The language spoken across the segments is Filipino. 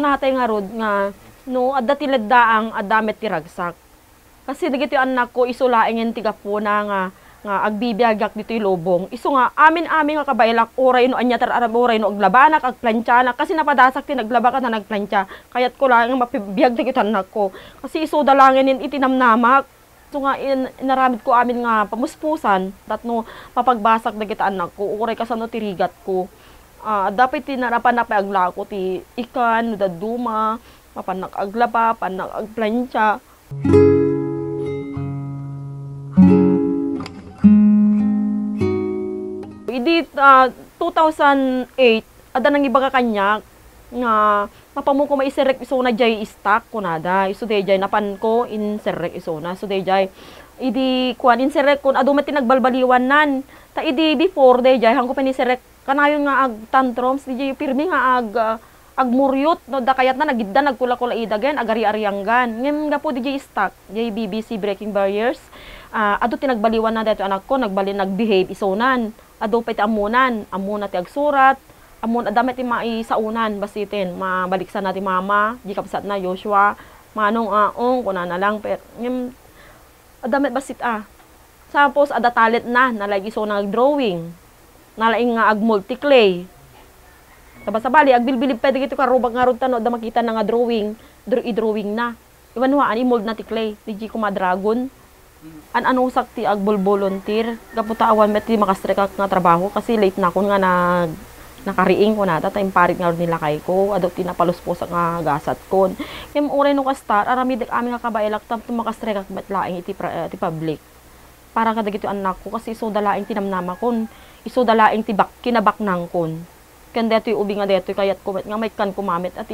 natay nga rod nga no adda ti leddaang adamet ti ragsak. Kasi dagiti anak ko isulaeng en tiga po na nga agbibiyagak dito lobong. Isu nga amin nga kabaylak oray no anya tar oray no aglabanak agplantsanak kasi napadasak ti naglaba ka na nagplantsa. Kayat ko lang mapibiyag dagiti anak ko. Kasi isu dalangin in itinamnamak. So nga inaramid ko amin nga pamuspusan tatno mapagbasak dagiti anak ko oray kasano ti rigat ko. Dapat tinarapan na agla ko ti ikan, daduma, mapanak aglaba, panak agplantsa. Idi 2008, ada nang iba ka kanya nga mapamuko maisirek iso na jay stock kunada. Iso day jay napan ko inserek iso na. So day jay idi kuan inserek kun adu met tinagbalbaliwan nan. Ta idi before day jay hangko panisirek kanayon nga ag tantrums di pirmi nga agmuryot no da kayat na nagidda nagkula-kula idagen agari-arianggan ngem nga po di stock BBC Breaking Barriers adu tinagbaliwan na dito anak ko nagbehave isonan adu pay ti amuna ti agsurat amon adamet ti maisaunan basitin mabaliksan na ti mama di kapsat na Joshua manong aong kunana lang per ngem adamet basit sapos ada talent na nalagi so nag-drawing nalaing nga ag multi-clay. Sabali agbilbilib pwede gito karubag nga rod tano da makita na nga drawing, i-drawing na. Iwan wa ani mold na ti clay, di ko ma-dragon. Ano sakti ag volunteer, gaputawan met di makastrek nga trabaho kasi late na kun nga nakariing ko nata time parit nga nila kay ko, adto tinapaluspos nga gasat kon. Kem oray no kastar aramid amin nga kabailak tam makastrek met laing iti public. Para kadagito anak ko kasi so dalaing tinamnama kon. Iso dalaing tibak kinabaknang kon. Ken detoy ubi nga detoy kayat kumet nga may kan kumamit at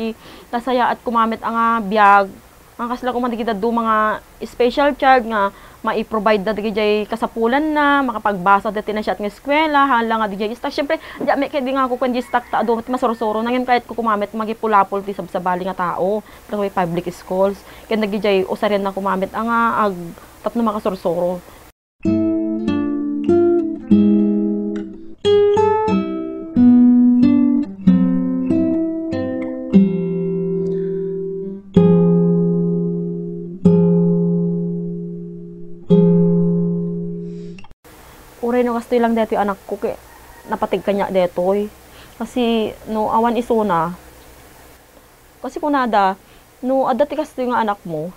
tasaya at kumamit ang biyag. Ang kasla ko man digida do mga special child nga mai-provide da digay kasapulan na makapagbasa deti na siya at nga eskwela hala nga digay stock. Syempre di may kay di nga ko kun di stock ta adu masorosoro nangin kayat ko kumamit magipulapol ti sabsabali nga tao pero may public schools. Ken digay usaren na kumamit ang ag tapno makasorosoro. Uray no kastoy lang detoy anak ko kay napatig kanya detoy. Kasi no awan isuna. Kasi kunada no adda ti kastoy nga anak mo.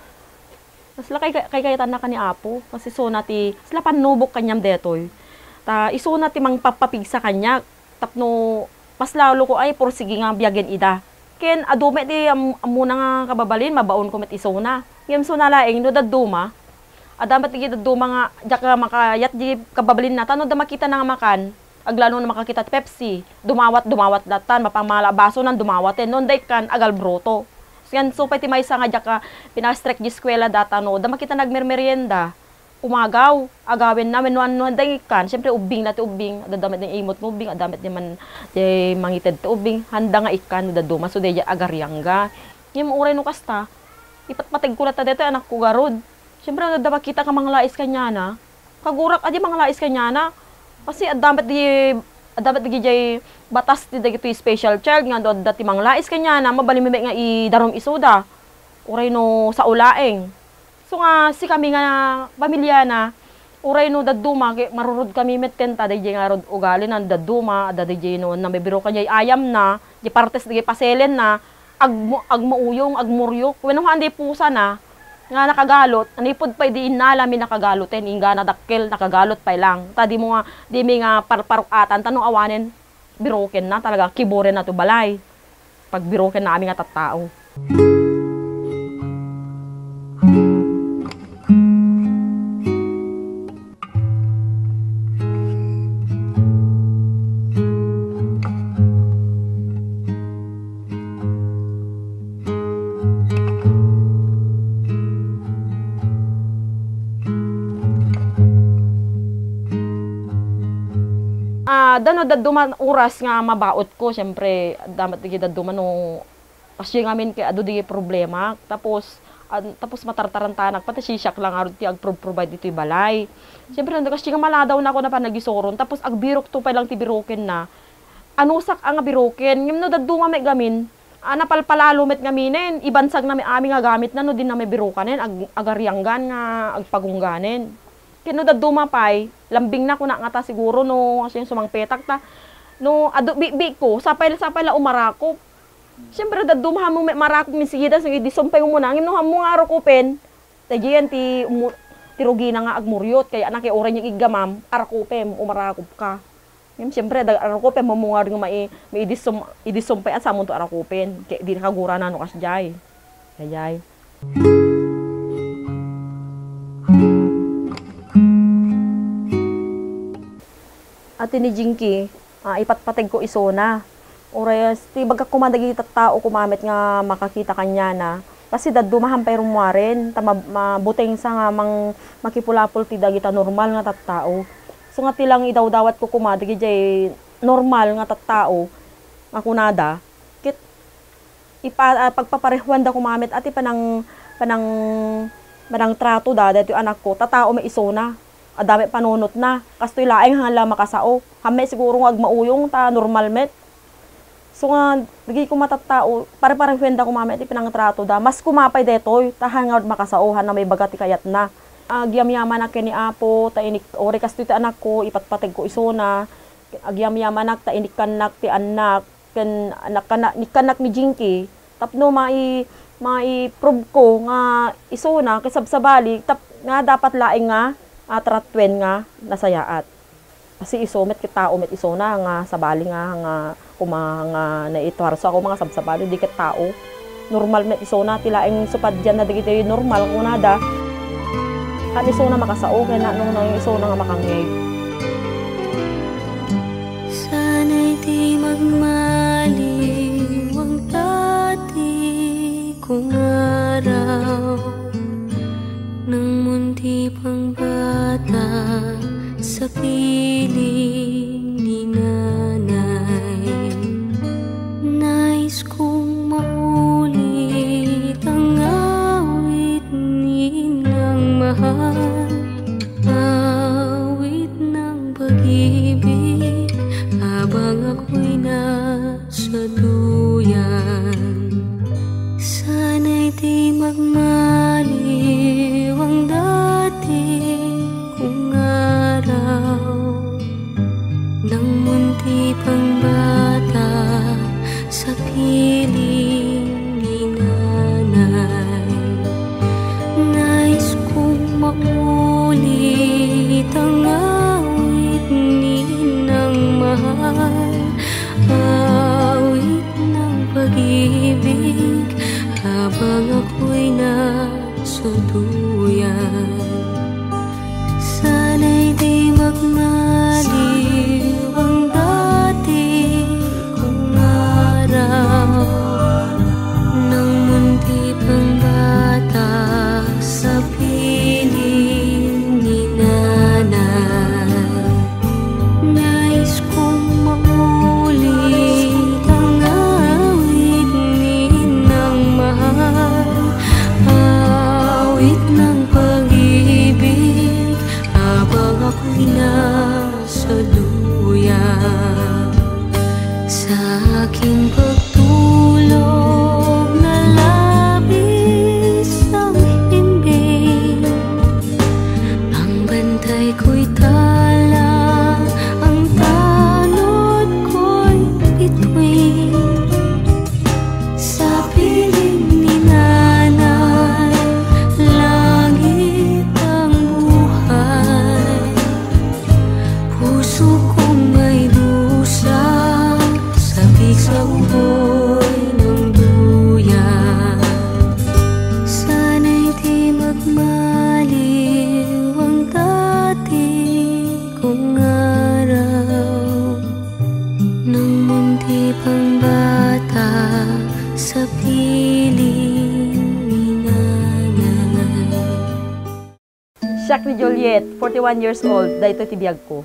Kasla kay tanak ka ni apo kasi suna ti sila panubok kanyam detoy. Ta isuna ti mangpapapig sa kanya tapno mas lalo ko ay porsige nga biyagen ida. Ken adume ti amuna nga kababalin mabaon ko met isuna. Ngem suna laeng no dadduma adamat ti duma nga jaka makayat di kababalin na tano da makita na nga makan aglano na makakita Pepsi dumawat datan mapamala baso nan dumawaten non day kan agal broto yan so pati may nga jaka pinastrek di eskwela data no da makita nagmermerienda umagaw agawin namin no day kan syempre ubing na ti ubing dadamet ni imot mo ubing adamet ni man di mangited ti ubing handa nga ikan da duma so day agaryangga ngem uray no kasta ipatpatig ko ta dito anak ko garod. Siyempre, nadaba kita ka mga lais kanya na. Kagurak, adi mga lais kanya na. Kasi dapat di jay batas di dagito special child nga do dati mga lais kanya na mabalimime nga idarom isuda. Uray no sa ulaeng. So nga si kami nga pamilya na uray no daduma marurod kami met kenta di jay nga rod ugali nan daduma dadi jay no namibiro kanya ayam na di partes di paselen na agmauyong agmuryok. Wenno handi pusa na nga nakagalot anipod pay di inalami nakagaloten inga na dakkel nakagalot pay lang tadi mo nga di mi nga parparukatan tanong awanen biroken na talaga kiboren na to balay pag biroken na ami nga tattao. Dano daduma oras nga mabaot ko syempre dapat di daduma no kasi ngamin kay adu di problema tapos matartarantanak pati siyak lang arud ti ag-provide ditoy balay. Syempre kasi nga maladaw na ako na panagisoron tapos agbirok to pa lang ti biroken na. Anusak ang biroken ngem no daduma may gamin napalpalalumit nga minen, ibansag na may aming nga gamit na no din na may birukanin, agariyanggan nga, agpagungganin. Kino da dumapay, lambing na ko na nga ta siguro no, kasi yung sumangpetak ta, no, bi ko, sapay la umarakop. Siyempre da dumahamo may marakop mi sigida, sige disumpay mo na, no hamo nga arakopin, tagiyan ti tirugi na nga agmuryot, kaya nakiuran yung igamam, arakopem, umarakop ka. Siyempre, arakopin, mamungar nga idisumpay at sa mong to arakopin. Kaya di nakagura na nukas jay. Kayay. At ni Jinky, ipatpatag ko isona. Orayas, ti baga kumadagi tao kumamit nga makakita kanya na. Kasi dumahampay rumwarin, mabuteng sa nga makipulapul ti dagita normal nga tattao. So nga tilang idaw-dawat ko kumadagi jay normal nga tattao nga kunada. Kit pagpaparehwan da kumamit ati panang trato da dati anak ko tatao may isona. Adami panunot na. Kastoy laeng hangala makasao. Hame siguro nga agmauyong ta normal met. So nga dagi ko matattao pare-parehwan da kumamit ati panang trato da. Mas kumapay detoy tahan nga makasauhan na may bagati kayat na. Agyam-yaman na kini apo, tainik, ori kasto ti anak ko, ipatpatag ko isona, agyam-yaman na, tainik kanak ti anak, nikanak ni Jinky, tapno mai-prove ko nga isona, kisabsabali, nga dapat laing nga, atratwen nga, nasayaat. Kasi isomet kita umet isona, nga sabali nga nga naitwarso ako mga sabsabali, di ket tao. Normal met isona, tilaing supadyan na digiti normal, kunada. At iso na makasao, kaya na nung iso na nga makangay. Sana'y di magmaliw ang dati kong araw nang munti pang bata sa piling ni nanay. Nais kong maulit ang awit ni nang mahal, awit ng pag-ibig habang ako'y nasa duyan. Sana'y di magmaliw ang dati kong araw nang munti pang bata sa piling ni nanay. Nais kong maulit ang awit ni nang mahal, awit ng pag-ibig habang ako'y nasa duyan. Sana'y di magmaliw ang dati kong araw nang munti pang bata sa piling ni nanay. Nais kong maulit ang awit ni nang mahal, awit ng pag-ibig habang ako'y nasa duyan. Sa aking pagtulog na labis ang himbing, ang bantay ko'y tala, ang tanod ko'y bituin. Sa piling ni nanay, langit ang buhay. Puso kong may dusa, sabik sa uboy ng duyan. Sana'y di magmaliw ang dati kong araw nang munti pang bata sa piling ni nanay. Siak ni Juliet, 41 years old, dahito tibiyag ko.